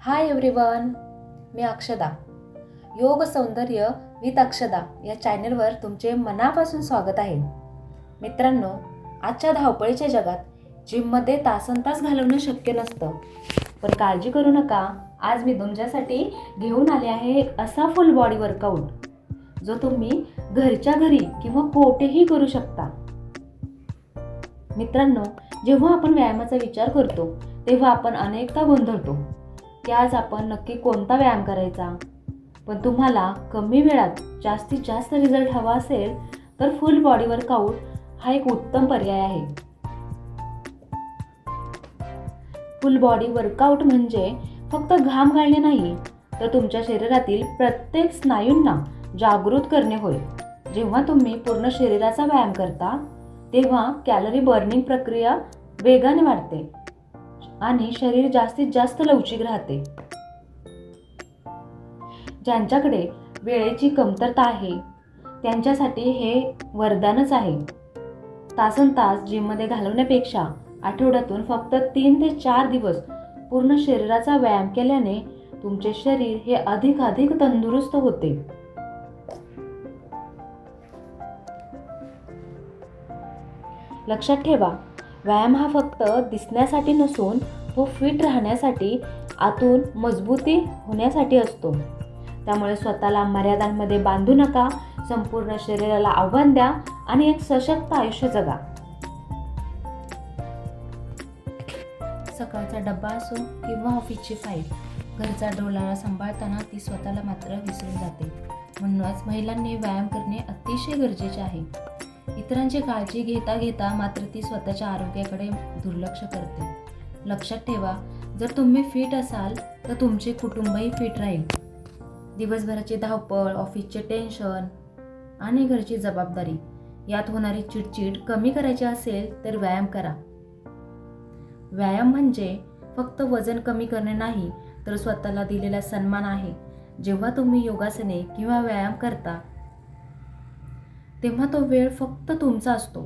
Hi everyone, मी अक्षदा. योग सौंदर्य विथ अक्षदा या चॅनलवर तुमचे मनापासून स्वागत आहे. मित्रांनो, आजच्या धावपळीच्या जगात जिममध्ये तासनतास घालवणं शक्य नसतं. पण काळजी करू नका, आज मी तुमच्यासाठी घेऊन आले आहे एक असा फुल बॉडी वर्कआउट जो तुम्ही घरच्या घरी किंवा कोठेही करू शकता. मित्रांनो, जेव्हा आपण व्यायामाचा विचार करतो तेव्हा आपण अनेकदा गोंधळतो की आज आपण नक्की कोणता व्यायाम करायचा. पण तुम्हाला कमी वेळात जास्तीत जास्त रिझल्ट हवा असेल तर फुल बॉडी वर्कआउट हा एक उत्तम पर्याय आहे. फुल बॉडी वर्कआउट म्हणजे फक्त घाम गाळणे नाही, तर तुमच्या शरीरातील प्रत्येक स्नायूंना जागृत करणे होय. जेव्हा तुम्ही पूर्ण शरीराचा व्यायाम करता तेव्हा कॅलरी बर्निंग प्रक्रिया वेगाने वाढते आणि शरीर जास्तीत जास्त लवचिक राहते. ज्यांच्याकडे वेळेची कमतरता आहे त्यांच्यासाठी हे वरदानच आहे. तासनतास जिममध्ये घालवण्यापेक्षा आठवड्यातून फक्त 3 ते 4 दिवस पूर्ण शरीराचा व्यायाम केल्याने तुमचे शरीर हे अधिक तंदुरुस्त होते. लक्षात ठेवा, व्यायाम हा फक्त दिसण्यासाठी नसून तो फिट राहण्यासाठी, आतून मजबूती होण्यासाठी असतो. त्यामुळे स्वतःला मर्यादांमध्ये बांधू नका, संपूर्ण शरीराला आव्हान द्या आणि एक सशक्त आयुष्य जगा. सकाळचा डब्बा असो किंवा ऑफिसची फाईल, घरचा डोलारा सांभाळताना ती स्वतःला मात्र विसरून जाते. म्हणूनच महिलांनी व्यायाम करणे अतिशय गरजेचे आहे. इतरांची काळजी घेता घेता मात्र ती स्वतःच्या आरोग्याकडे दुर्लक्ष करते. लक्षात ठेवा, जर तुम्ही फिट असाल तर तुमचे कुटुंबही फिट राहील. दिवसभराची धावपळ, ऑफिसचे टेन्शन आणि घरची जबाबदारी यात होणारी चिडचिड कमी करायची असेल तर व्यायाम करा. व्यायाम म्हणजे फक्त वजन कमी करणे नाही, तर स्वतःला दिलेला सन्मान आहे. जेव्हा तुम्ही योगासने किंवा व्यायाम करता तेव्हा तो वेळ फक्त तुमचा असतो.